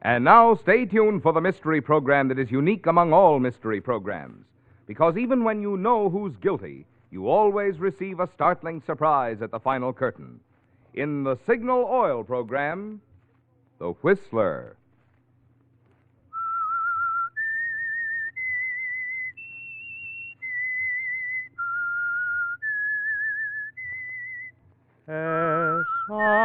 And now, stay tuned for the mystery program that is unique among all mystery programs. Because even when you know who's guilty, you always receive a startling surprise at the final curtain. In the Signal Oil program, The Whistler. S-I-G-N-A-L.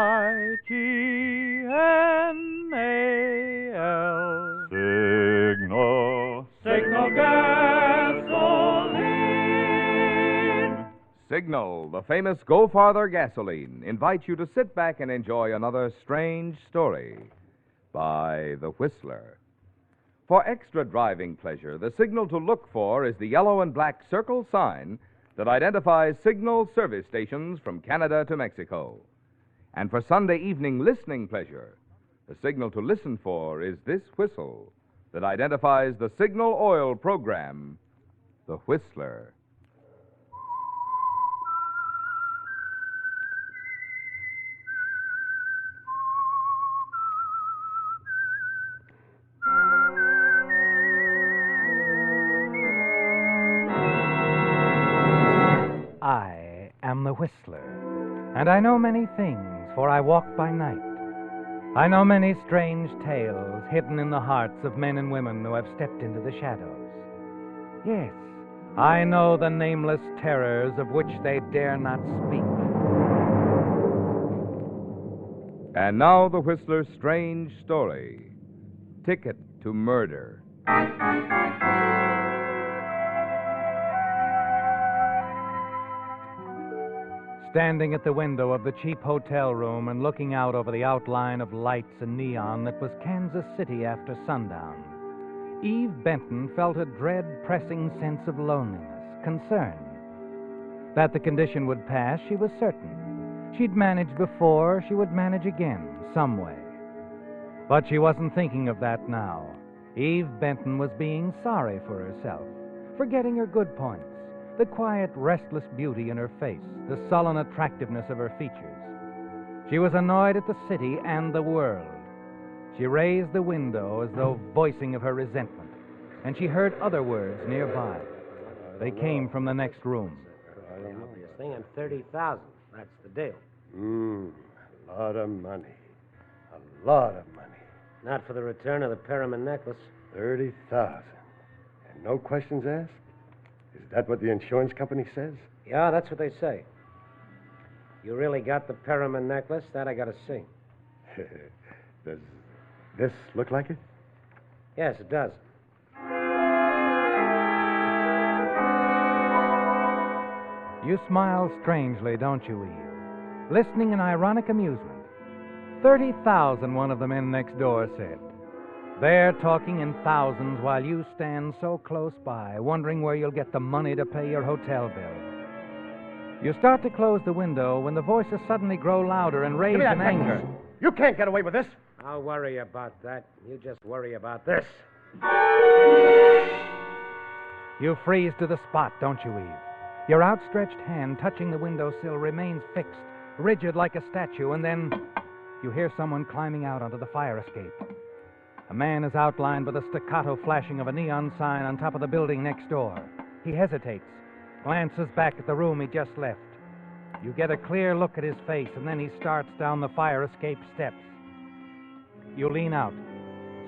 Signal gasoline. Signal, the famous Go Farther gasoline, invites you to sit back and enjoy another strange story by The Whistler. For extra driving pleasure, the signal to look for is the yellow and black circle sign that identifies Signal service stations from Canada to Mexico. And for Sunday evening listening pleasure, the signal to listen for is this whistle that identifies the Signal Oil program, The Whistler. I am the Whistler, and I know many things, for I walk by night. I know many strange tales hidden in the hearts of men and women who have stepped into the shadows. Yes, I know the nameless terrors of which they dare not speak. And now the Whistler's strange story, Ticket to Murder. Standing at the window of the cheap hotel room and looking out over the outline of lights and neon that was Kansas City after sundown, Eve Benton felt a dread, pressing sense of loneliness, concern. That the condition would pass, she was certain. She'd managed before, she would manage again, some way. But she wasn't thinking of that now. Eve Benton was being sorry for herself, forgetting her good points. The quiet, restless beauty in her face, the sullen attractiveness of her features. She was annoyed at the city and the world. She raised the window as though voicing of her resentment, and she heard other words nearby. They came from the next room. The obvious thing, and 30,000. That's the deal. A lot of money. A lot of money. Not for the return of the Perriman necklace. 30,000. And no questions asked? Is that what the insurance company says? Yeah, that's what they say. You really got the Perriman necklace? That I gotta see. Does this look like it? Yes, it does. You smile strangely, don't you, Eve? Listening in ironic amusement. 30,000, one of the men next door said. They're talking in thousands while you stand so close by, wondering where you'll get the money to pay your hotel bill. You start to close the window when the voices suddenly grow louder and raised in anger. You can't get away with this. I'll worry about that. You just worry about this. You freeze to the spot, don't you, Eve? Your outstretched hand touching the windowsill remains fixed, rigid like a statue, and then you hear someone climbing out onto the fire escape. A man is outlined by the staccato flashing of a neon sign on top of the building next door. He hesitates, glances back at the room he just left. You get a clear look at his face, and then he starts down the fire escape steps. You lean out,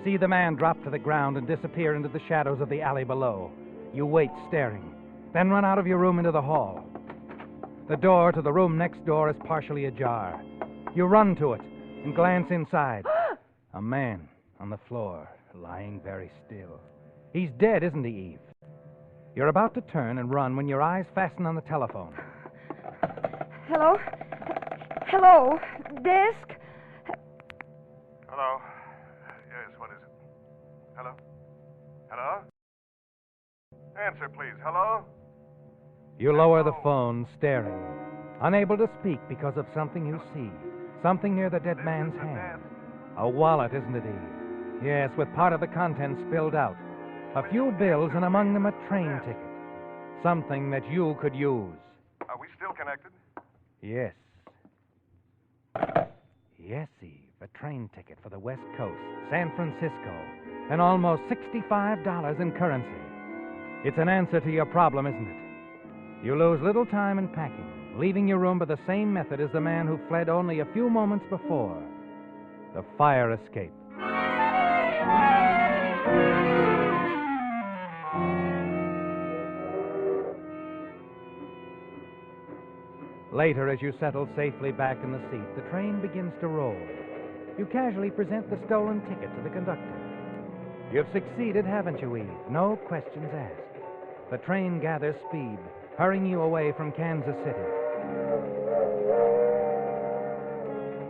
see the man drop to the ground and disappear into the shadows of the alley below. You wait, staring, then run out of your room into the hall. The door to the room next door is partially ajar. You run to it and glance inside. A man on the floor, lying very still. He's dead, isn't he, Eve? You're about to turn and run when your eyes fasten on the telephone. Hello? Hello? Desk? Hello? Yes, what is it? Hello? Hello? Answer, please. Hello? You lower the phone, staring, unable to speak because of something you see, something near the dead man's hand. A wallet, isn't it, Eve? Yes, with part of the contents spilled out. A few bills, and among them a train ticket. Something that you could use. Are we still connected? Yes. Yes, Eve. A train ticket for the West Coast, San Francisco, and almost $65 in currency. It's an answer to your problem, isn't it? You lose little time in packing, leaving your room by the same method as the man who fled only a few moments before. The fire escape. Later, as you settle safely back in the seat, the train begins to roll. You casually present the stolen ticket to the conductor. You've succeeded, haven't you, Eve? No questions asked. The train gathers speed, hurrying you away from Kansas City.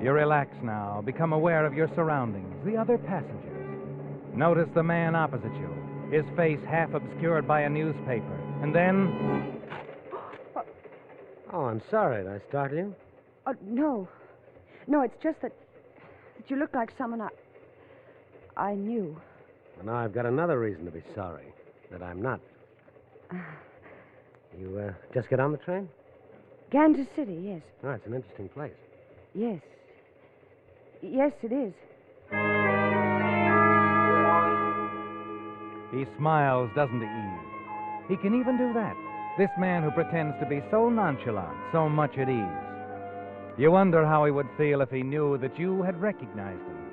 You relax now, become aware of your surroundings, the other passengers. Notice the man opposite you, his face half obscured by a newspaper. And then... Oh, I'm sorry. Did I startle you? No. No, it's just that you look like someone I knew. Well, now I've got another reason to be sorry. That I'm not. You just get on the train? Kansas City, yes. Oh, it's an interesting place. Yes. Yes, it is. He smiles, doesn't he, Eve? He can even do that. This man who pretends to be so nonchalant, so much at ease. You wonder how he would feel if he knew that you had recognized him.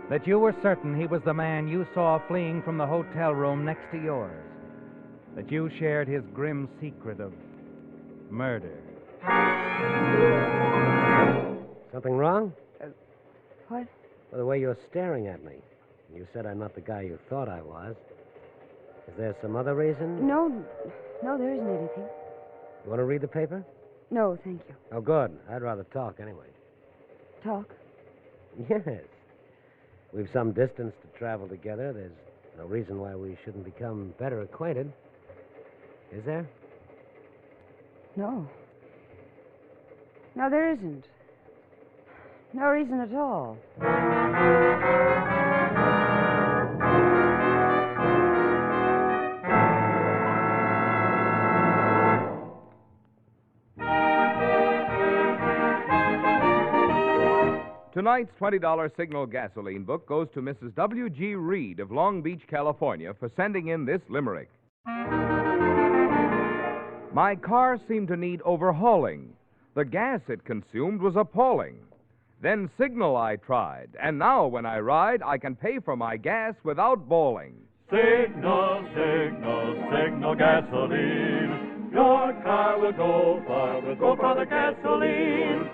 That you were certain he was the man you saw fleeing from the hotel room next to yours. That you shared his grim secret of murder. Something wrong? What? Well, the way you're staring at me. You said I'm not the guy you thought I was. Is there some other reason? No, there isn't anything. You want to read the paper? No, thank you. Oh, good. I'd rather talk anyway. Talk? Yes. We've some distance to travel together. There's no reason why we shouldn't become better acquainted. Is there? No. No, there isn't. No reason at all. Tonight's $20 Signal gasoline book goes to Mrs. W.G. Reed of Long Beach, California, for sending in this limerick. My car seemed to need overhauling. The gas it consumed was appalling. Then Signal I tried, and now when I ride, I can pay for my gas without bawling. Signal, signal, signal gasoline. Your car will go for the gasoline.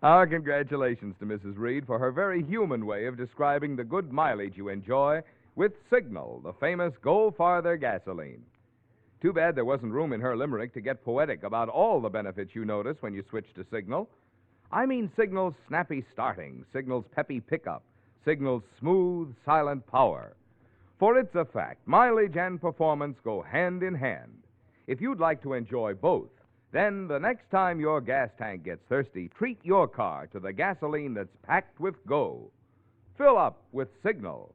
Our congratulations to Mrs. Reed for her very human way of describing the good mileage you enjoy with Signal, the famous Go Farther gasoline. Too bad there wasn't room in her limerick to get poetic about all the benefits you notice when you switch to Signal. I mean Signal's snappy starting, Signal's peppy pickup, Signal's smooth, silent power. For it's a fact, mileage and performance go hand in hand. If you'd like to enjoy both, then the next time your gas tank gets thirsty, treat your car to the gasoline that's packed with go. Fill up with Signal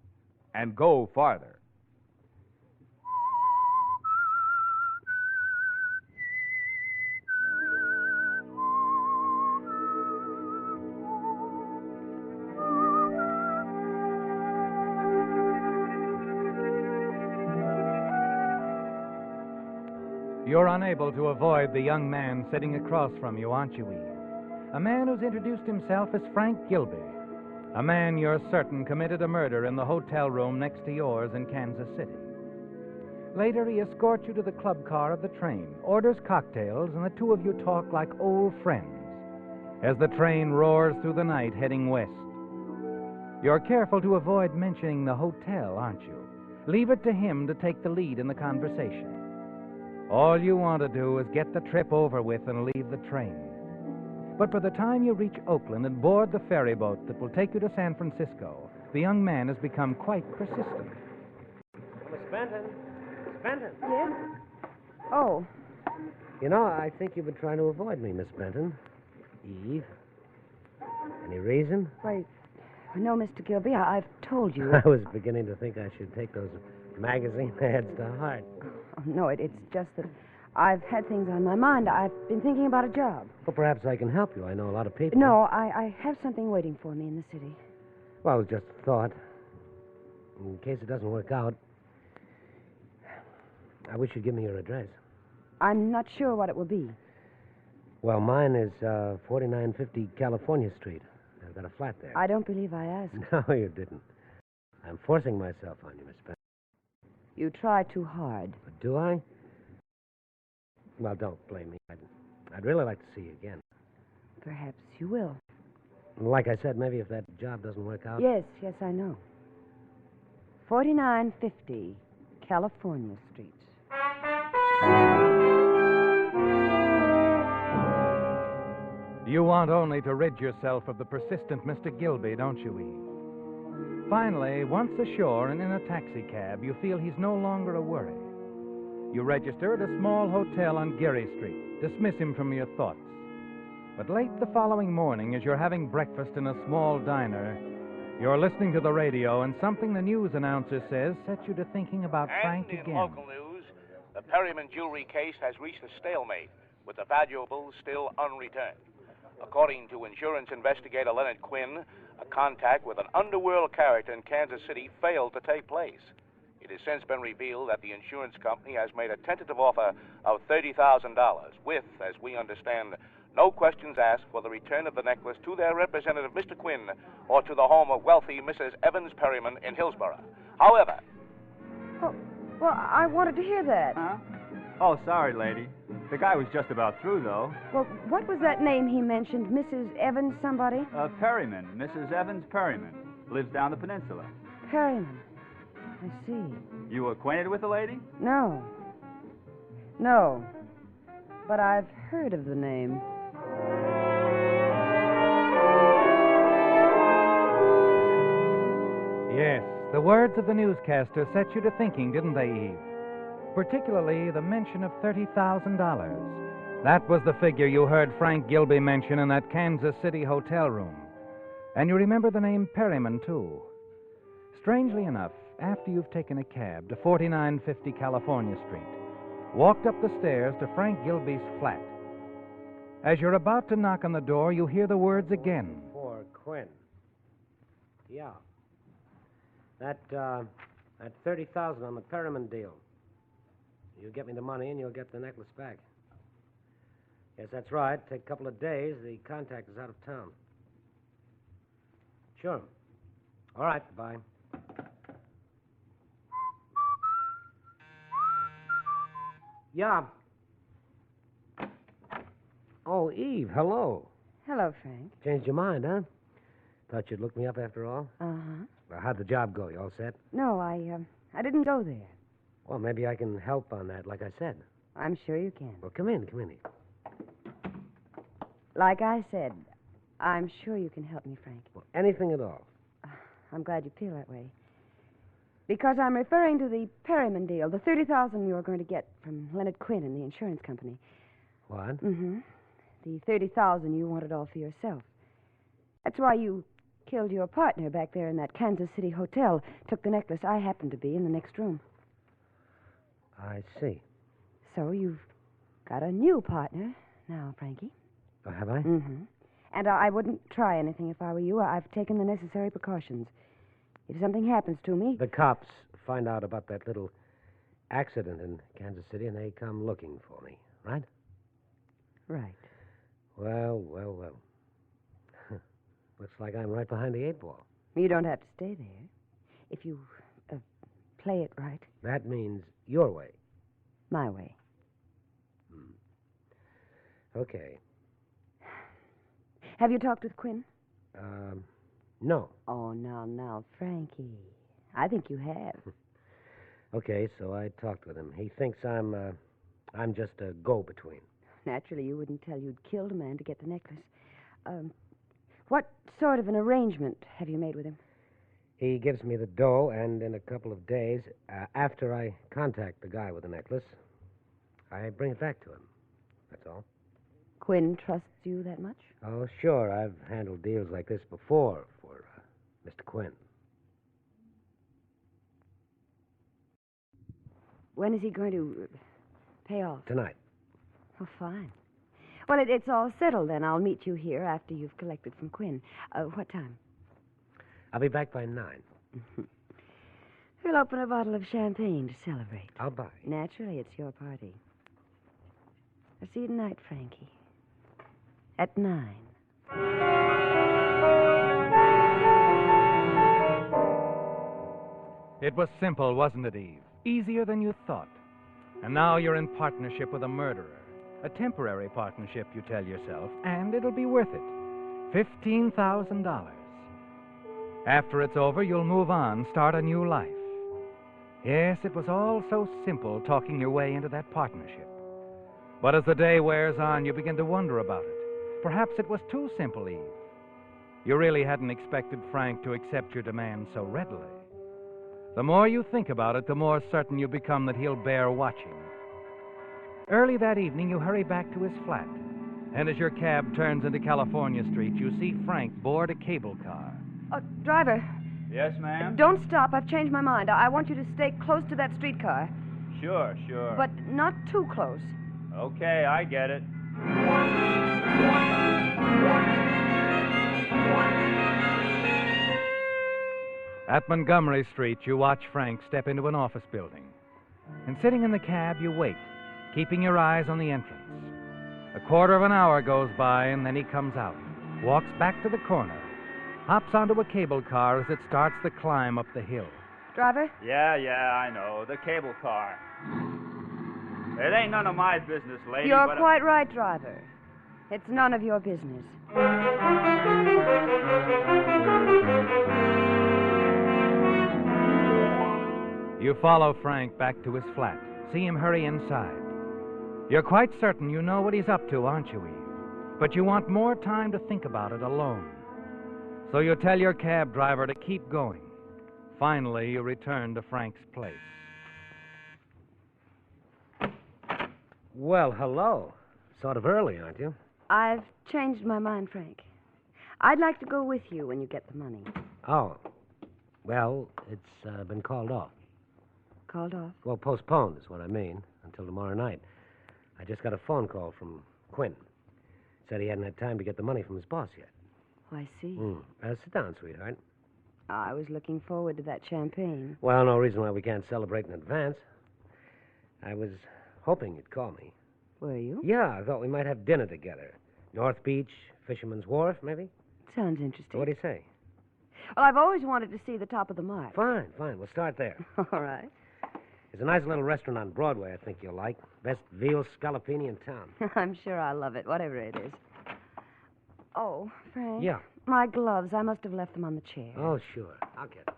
and go farther. You're unable to avoid the young man sitting across from you, aren't you, Eve? A man who's introduced himself as Frank Gilby. A man you're certain committed a murder in the hotel room next to yours in Kansas City. Later, he escorts you to the club car of the train, orders cocktails, and the two of you talk like old friends as the train roars through the night heading west. You're careful to avoid mentioning the hotel, aren't you? Leave it to him to take the lead in the conversation. All you want to do is get the trip over with and leave the train. But by the time you reach Oakland and board the ferry boat that will take you to San Francisco, the young man has become quite persistent. Miss Benton. Miss Benton. Yes? Oh. You know, I think you've been trying to avoid me, Miss Benton. Eve. Any reason? Why, no, Mr. Gilby, I've told you. I was beginning to think I should take those magazine ads to heart. Oh, no, it's just that I've had things on my mind. I've been thinking about a job. Well, perhaps I can help you. I know a lot of people. No, I have something waiting for me in the city. Well, it was just a thought. In case it doesn't work out, I wish you'd give me your address. I'm not sure what it will be. Well, mine is 4950 California Street. I've got a flat there. I don't believe I asked. No, you didn't. I'm forcing myself on you, Miss Spencer. You try too hard. But do I? Well, don't blame me. I'd really like to see you again. Perhaps you will. Like I said, maybe if that job doesn't work out. Yes, I know. 4950 California Street. You want only to rid yourself of the persistent Mr. Gilby, don't you, Eve? Finally, once ashore and in a taxicab, you feel he's no longer a worry. You register at a small hotel on Geary Street. Dismiss him from your thoughts. But late the following morning, as you're having breakfast in a small diner, you're listening to the radio, and something the news announcer says sets you to thinking about Frank And in again. local news, the Perryman jewelry case has reached a stalemate, with the valuables still unreturned. According to insurance investigator Leonard Quinn, a contact with an underworld character in Kansas City failed to take place. It has since been revealed that the insurance company has made a tentative offer of $30,000 with, as we understand, no questions asked for the return of the necklace to their representative, Mr. Quinn, or to the home of wealthy Mrs. Evans Perryman in Hillsborough. However... Oh, well, I wanted to hear that. Huh? Oh, sorry, lady. The guy was just about through, though. Well, what was that name he mentioned? Mrs. Evans somebody? Perryman. Mrs. Evans Perryman. Lives down the peninsula. Perryman. I see. You acquainted with the lady? No. But I've heard of the name. Yes, the words of the newscaster set you to thinking, didn't they, Eve? Particularly the mention of $30,000. That was the figure you heard Frank Gilby mention in that Kansas City hotel room. And you remember the name Perryman, too. Strangely enough, after you've taken a cab to 4950 California Street, walked up the stairs to Frank Gilby's flat. As you're about to knock on the door, you hear the words again. For Quinn. Yeah. That $30,000 on the Perryman deal. You get me the money and you'll get the necklace back. Yes, that's right. Take a couple of days. The contact is out of town. Sure. All right, bye. Yeah. Oh, Eve, hello. Hello, Frank. Changed your mind, huh? Thought you'd look me up after all? Uh-huh. Well, how'd the job go? You all set? No, I didn't go there. Well, maybe I can help on that, like I said. I'm sure you can. Well, come in, Eve. Like I said, I'm sure you can help me, Frank. Well, anything at all. I'm glad you feel that way. Because I'm referring to the Perryman deal, the $30,000 you're going to get from Leonard Quinn and the insurance company. What? Mm-hmm. The $30,000 you wanted all for yourself. That's why you killed your partner back there in that Kansas City hotel, took the necklace I happened to be in the next room. I see. So you've got a new partner now, Frankie. Oh, have I? Mm-hmm. And I wouldn't try anything if I were you. I've taken the necessary precautions. If something happens to me... The cops find out about that little accident in Kansas City, and they come looking for me, right? Right. Well. Looks like I'm right behind the 8-ball. You don't have to stay there. If you play it right. That means your way. My way. Okay. Have you talked with Quinn? No. Oh, now, Frankie. I think you have. Okay, so I talked with him. He thinks I'm just a go-between. Naturally, you wouldn't tell you'd killed a man to get the necklace. What sort of an arrangement have you made with him? He gives me the dough, and in a couple of days, after I contact the guy with the necklace, I bring it back to him. That's all. Quinn trusts you that much? Oh, sure. I've handled deals like this before for Mr. Quinn. When is he going to pay off? Tonight. Oh, fine. Well, it's all settled then. I'll meet you here after you've collected from Quinn. What time? I'll be back by 9. We'll open a bottle of champagne to celebrate. I'll buy. Naturally, it's your party. I'll see you tonight, Frankie. At 9. It was simple, wasn't it, Eve? Easier than you thought. And now you're in partnership with a murderer. A temporary partnership, you tell yourself, and it'll be worth it. $15,000. After it's over, you'll move on, start a new life. Yes, it was all so simple talking your way into that partnership. But as the day wears on, you begin to wonder about it. Perhaps it was too simple, Eve. You really hadn't expected Frank to accept your demand so readily. The more you think about it, the more certain you become that he'll bear watching. Early that evening, you hurry back to his flat. And as your cab turns into California Street, you see Frank board a cable car. Oh, driver, Yes, ma'am? don't stop. I've changed my mind. I want you to stay close to that streetcar. Sure. But not too close. Okay, I get it. At Montgomery Street, you watch Frank step into an office building. And sitting in the cab, you wait, keeping your eyes on the entrance. A quarter of an hour goes by, and then he comes out, walks back to the corner, hops onto a cable car as it starts the climb up the hill. Driver? Yeah, I know. The cable car. It ain't none of my business, lady, You're but... quite right, driver. It's none of your business. You follow Frank back to his flat, see him hurry inside. You're quite certain you know what he's up to, aren't you, Eve? But you want more time to think about it alone. So you tell your cab driver to keep going. Finally, you return to Frank's place. Well, hello. Sort of early, aren't you? I've changed my mind, Frank. I'd like to go with you when you get the money. Oh. Well, it's been called off. Called off? Well, postponed is what I mean, until tomorrow night. I just got a phone call from Quinn. Said he hadn't had time to get the money from his boss yet. Oh, I see. Sit down, sweetheart. I was looking forward to that champagne. Well, no reason why we can't celebrate in advance. I was hoping you'd call me. Were you? Yeah, I thought we might have dinner together. North Beach, Fisherman's Wharf, maybe? Sounds interesting. What do you say? Well, I've always wanted to see the top of the Mark. Fine. We'll start there. All right. There's a nice little restaurant on Broadway I think you'll like. Best veal scallopini in town. I'm sure I'll love it, whatever it is. Oh, Frank. Yeah. My gloves. I must have left them on the chair. Oh, sure. I'll get them.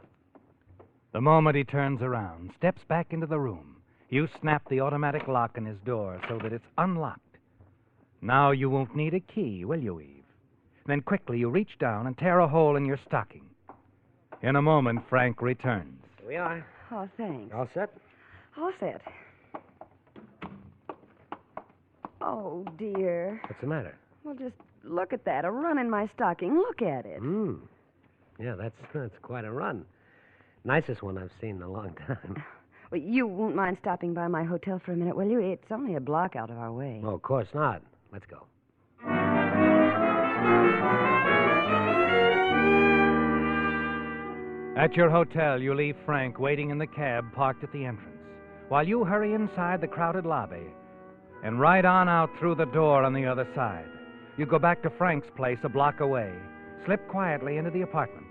The moment he turns around, steps back into the room, you snap the automatic lock on his door so that it's unlocked. Now you won't need a key, will you, Eve? Then quickly you reach down and tear a hole in your stocking. In a moment, Frank returns. Here we are. Oh, thanks. All set? All set. Oh, dear. What's the matter? Well, just look at that. A run in my stocking. Look at it. Yeah, that's quite a run. Nicest one I've seen in a long time. Well, you won't mind stopping by my hotel for a minute, will you? It's only a block out of our way. Oh, of course not. Let's go. At your hotel, you leave Frank waiting in the cab parked at the entrance, while you hurry inside the crowded lobby and ride on out through the door on the other side. You go back to Frank's place a block away, slip quietly into the apartment,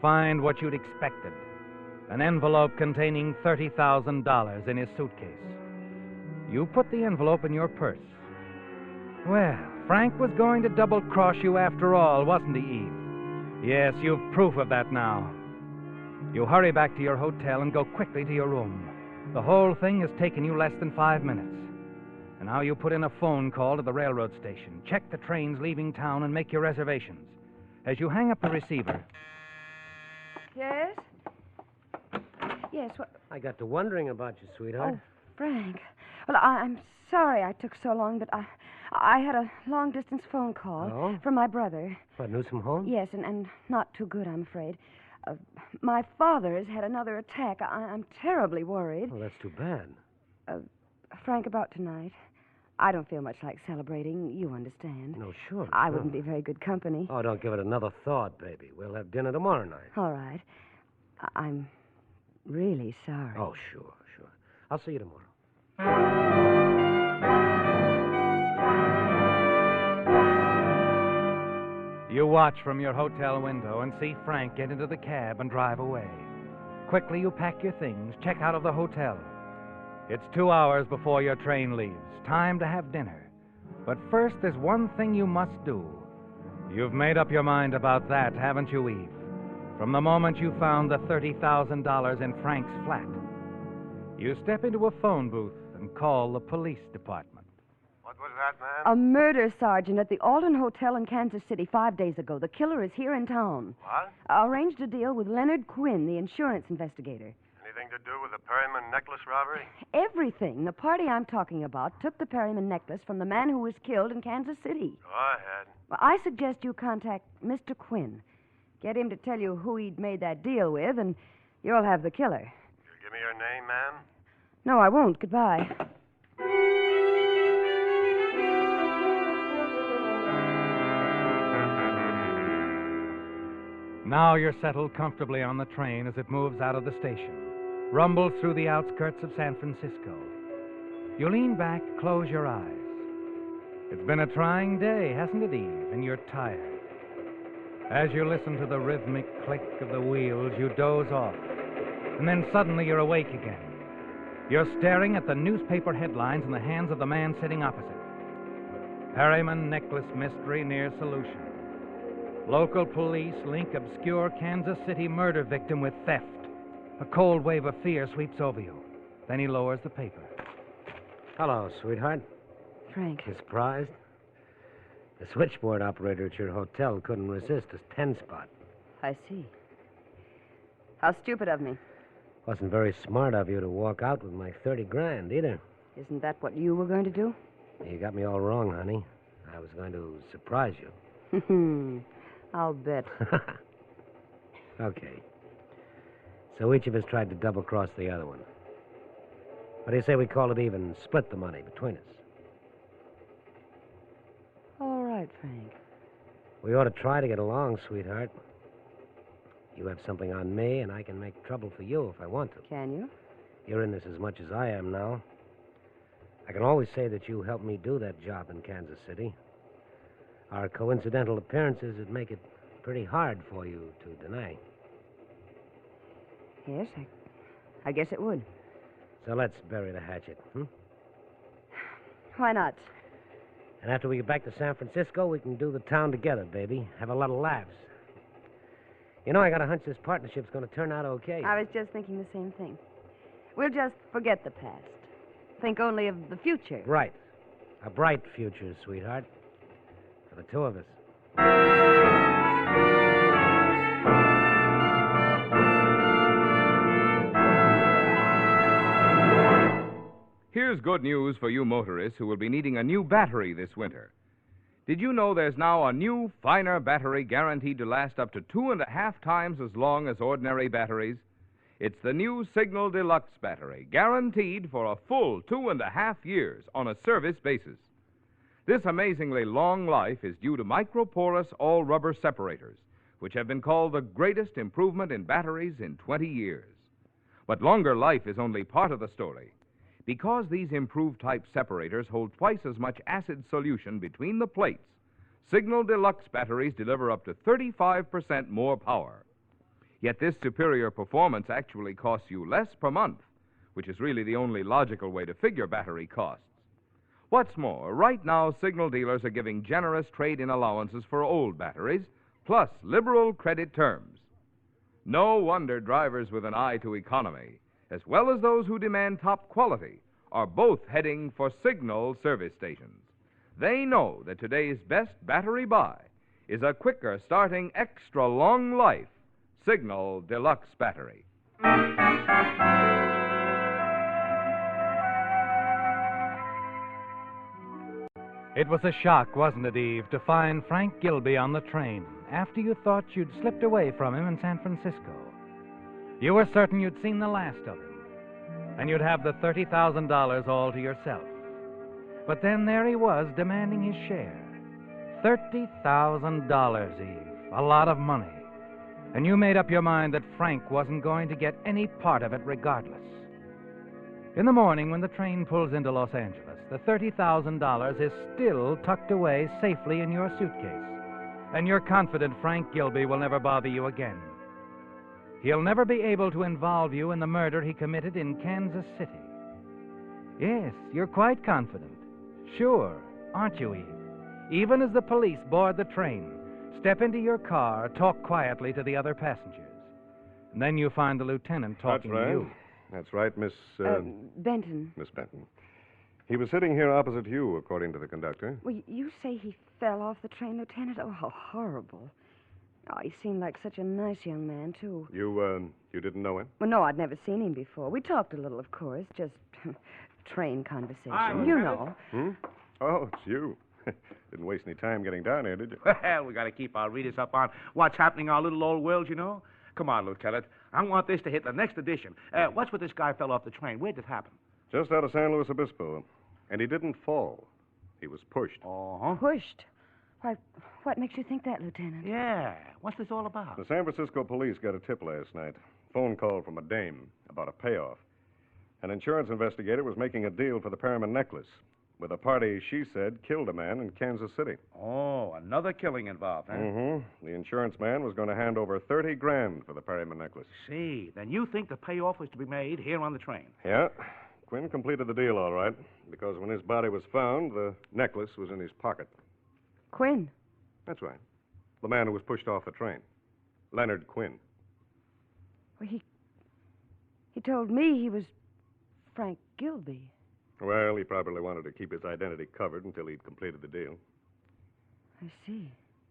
find what you'd expected, an envelope containing $30,000 in his suitcase. You put the envelope in your purse. Well, Frank was going to double-cross you after all, wasn't he, Eve? Yes, you've proof of that now. You hurry back to your hotel and go quickly to your room. The whole thing has taken you less than 5 minutes. And now you put in a phone call to the railroad station, check the trains leaving town, and make your reservations. As you hang up the receiver... Yes? Yes, what... I got to wondering about you, sweetheart. Oh, Frank. Well, I'm sorry I took so long, but I had a long-distance phone call from my brother. What, news from home? Yes, and not too good, I'm afraid. My father has had another attack. I'm terribly worried. Oh, that's too bad. Frank, about tonight. I don't feel much like celebrating. You understand. No, sure. I sure. wouldn't be very good company. Oh, don't give it another thought, baby. We'll have dinner tomorrow night. All right. I'm really sorry. Oh, sure. I'll see you tomorrow. You watch from your hotel window and see Frank get into the cab and drive away. Quickly, you pack your things, check out of the hotel. It's 2 hours before your train leaves. Time to have dinner. But first, there's one thing you must do. You've made up your mind about that, haven't you, Eve? From the moment you found the $30,000 in Frank's flat. You step into a phone booth and call the police department. What was that, ma'am? A murder, Sergeant, at the Alden Hotel in Kansas City 5 days ago. The killer is here in town. What? I arranged a deal with Leonard Quinn, the insurance investigator. Anything to do with the Perryman necklace robbery? Everything. The party I'm talking about took the Perryman necklace from the man who was killed in Kansas City. Go ahead. Well, I suggest you contact Mr. Quinn. Get him to tell you who he'd made that deal with, and you'll have the killer. You give me your name, ma'am? No, I won't. Goodbye. Now you're settled comfortably on the train as it moves out of the station, rumbles through the outskirts of San Francisco. You lean back, close your eyes. It's been a trying day, hasn't it, Eve? And you're tired. As you listen to the rhythmic click of the wheels, you doze off. And then suddenly you're awake again. You're staring at the newspaper headlines in the hands of the man sitting opposite. Perryman necklace mystery near solution. Local police link obscure Kansas City murder victim with theft. A cold wave of fear sweeps over you. Then he lowers the paper. Hello, sweetheart. Frank. You surprised? The switchboard operator at your hotel couldn't resist a 10-spot. I see. How stupid of me. Wasn't very smart of you to walk out with my 30 grand, either. Isn't that what you were going to do? You got me all wrong, honey. I was going to surprise you. I'll bet. Okay. So each of us tried to double-cross the other one. What do you say we call it even and split the money between us? All right, Frank. We ought to try to get along, sweetheart. You have something on me, and I can make trouble for you if I want to. Can you? You're in this as much as I am now. I can always say that you helped me do that job in Kansas City. Our coincidental appearances would make it pretty hard for you to deny. Yes, I guess it would. So let's bury the hatchet, Why not? And after we get back to San Francisco, we can do the town together, baby. Have a lot of laughs. You know, I got a hunch this partnership's going to turn out okay. I was just thinking the same thing. We'll just forget the past. Think only of the future. Right. A bright future, sweetheart. For the two of us. Here's good news for you motorists who will be needing a new battery this winter. Did you know there's now a new, finer battery guaranteed to last up to 2.5 times as long as ordinary batteries? It's the new Signal Deluxe battery, guaranteed for a full 2.5 years on a service basis. This amazingly long life is due to microporous all-rubber separators, which have been called the greatest improvement in batteries in 20 years. But longer life is only part of the story. Because these improved type separators hold twice as much acid solution between the plates, Signal Deluxe batteries deliver up to 35% more power. Yet this superior performance actually costs you less per month, which is really the only logical way to figure battery costs. What's more, right now Signal dealers are giving generous trade-in allowances for old batteries, plus liberal credit terms. No wonder drivers with an eye to economy, as well as those who demand top quality, are both heading for Signal service stations. They know that today's best battery buy is a quicker starting extra long life Signal Deluxe battery. It was a shock, wasn't it, Eve, to find Frank Gilby on the train after you thought you'd slipped away from him in San Francisco. You were certain you'd seen the last of him, and you'd have the $30,000 all to yourself. But then there he was, demanding his share. $30,000, Eve. A lot of money. And you made up your mind that Frank wasn't going to get any part of it regardless. In the morning, when the train pulls into Los Angeles, the $30,000 is still tucked away safely in your suitcase. And you're confident Frank Gilby will never bother you again. He'll never be able to involve you in the murder he committed in Kansas City. Yes, you're quite confident. Sure, aren't you, Eve? Even as the police board the train, step into your car, talk quietly to the other passengers. And then you find the lieutenant talking That's right. to you. That's right, Miss... Benton. Miss Benton. He was sitting here opposite you, according to the conductor. Well, you say he fell off the train, Lieutenant? Oh, how horrible. Oh, he seemed like such a nice young man, too. You didn't know him? Well, no, I'd never seen him before. We talked a little, of course, just train conversation. Hi, You Lieutenant. know. Oh, it's you. Didn't waste any time getting down here, did you? Well, we got to keep our readers up on what's happening in our little old world, you know. Come on, Lieutenant. I want this to hit the next edition. What's with this guy fell off the train? Where'd it happen? Just out of San Luis Obispo. And he didn't fall. He was pushed. Uh-huh. Pushed. Why, what makes you think that, Lieutenant? Yeah. What's this all about? The San Francisco police got a tip last night. Phone call from a dame about a payoff. An insurance investigator was making a deal for the Perriman necklace with a party, she said, killed a man in Kansas City. Oh, another killing involved, huh? Mm-hmm. The insurance man was going to hand over $30,000 for the Perriman necklace. See, then you think the payoff was to be made here on the train. Yeah. Quinn completed the deal all right, because when his body was found, the necklace was in his pocket. Quinn. That's right. The man who was pushed off the train. Leonard Quinn. Well, he told me he was Frank Gilby. Well, he probably wanted to keep his identity covered until he'd completed the deal. I see.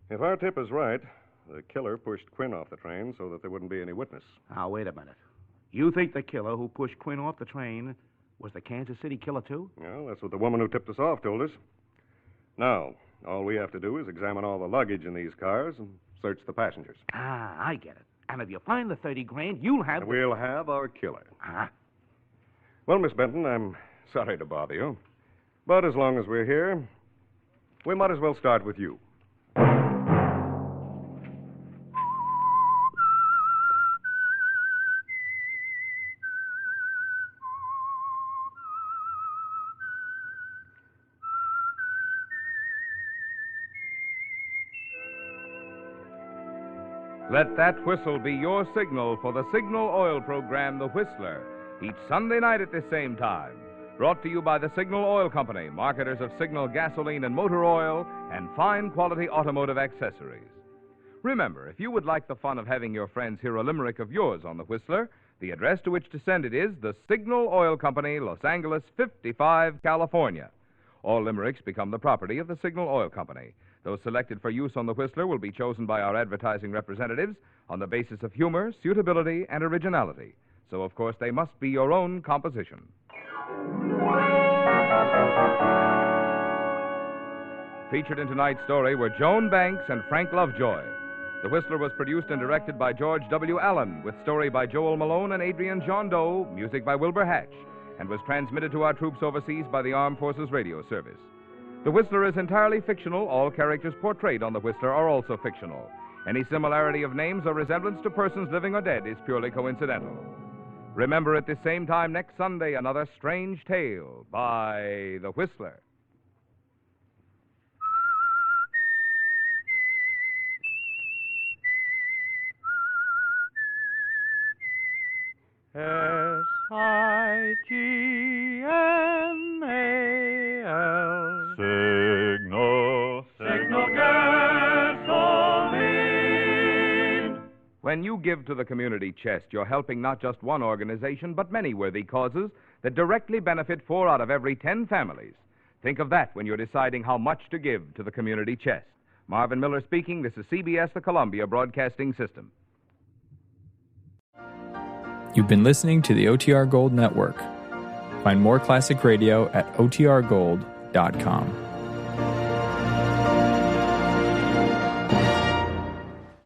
If our tip is right, the killer pushed Quinn off the train so that there wouldn't be any witness. Now, wait a minute. You think the killer who pushed Quinn off the train was the Kansas City killer, too? Well, that's what the woman who tipped us off told us. Now, all we have to do is examine all the luggage in these cars and search the passengers. Ah, I get it. And if you find the $30,000, you'll have... And we'll have our killer. Ah. Well, Miss Benton, I'm sorry to bother you. But as long as we're here, we might as well start with you. Let that whistle be your signal for the Signal Oil program, The Whistler, each Sunday night at the same time. Brought to you by the Signal Oil Company, marketers of Signal gasoline and motor oil and fine quality automotive accessories. Remember, if you would like the fun of having your friends hear a limerick of yours on The Whistler, the address to which to send it is the Signal Oil Company, Los Angeles 55, California. All limericks become the property of the Signal Oil Company. Those selected for use on the Whistler will be chosen by our advertising representatives on the basis of humor, suitability, and originality. So, of course, they must be your own composition. Featured in tonight's story were Joan Banks and Frank Lovejoy. The Whistler was produced and directed by George W. Allen, with story by Joel Malone and Adrian John Doe, music by Wilbur Hatch, and was transmitted to our troops overseas by the Armed Forces Radio Service. The Whistler is entirely fictional. All characters portrayed on The Whistler are also fictional. Any similarity of names or resemblance to persons living or dead is purely coincidental. Remember, at this same time next Sunday, another strange tale by The Whistler. SIGNAL. Signal gasoline. When you give to the community chest, you're helping not just one organization, but many worthy causes that directly benefit 4 out of every 10 families. Think of that when you're deciding how much to give to the community chest. Marvin Miller speaking. This is CBS, the Columbia Broadcasting System. You've been listening to the OTR Gold Network. Find more classic radio at otrgold.com.